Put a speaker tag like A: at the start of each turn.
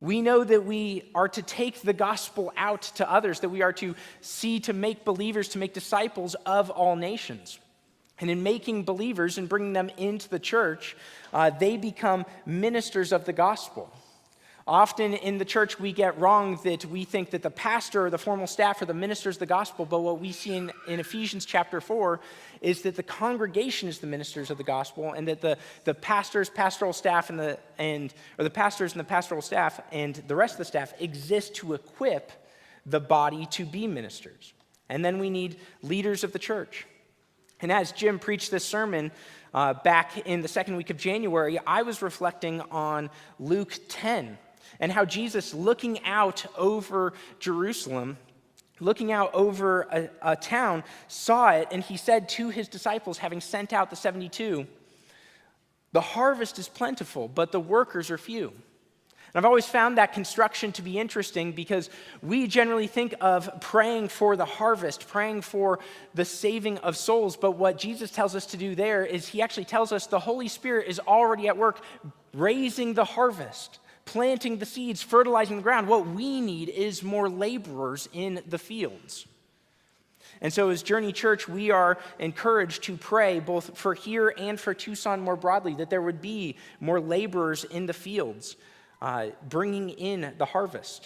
A: We know that we are to take the gospel out to others, that we are to see to make believers, to make disciples of all nations. And in making believers and bringing them into the church, they become ministers of the gospel. Often in the church, we get wrong that we think that the pastor or the formal staff are the ministers of the gospel, but what we see in Ephesians chapter 4 is that the congregation is the ministers of the gospel, and that the pastors, pastoral staff, or the pastors and the pastoral staff and the rest of the staff exist to equip the body to be ministers. And then we need leaders of the church. And as Jim preached this sermon back in the second week of January, I was reflecting on Luke 10 and how Jesus, looking out over Jerusalem, looking out over a town, saw it, and he said to his disciples, having sent out the 72, "The harvest is plentiful, but the workers are few." And I've always found that construction to be interesting because we generally think of praying for the harvest, praying for the saving of souls. But what Jesus tells us to do there is he actually tells us the Holy Spirit is already at work raising the harvest, planting the seeds, fertilizing the ground. What we need is more laborers in the fields. And so as Journey Church, we are encouraged to pray both for here and for Tucson more broadly, that there would be more laborers in the fields, bringing in the harvest.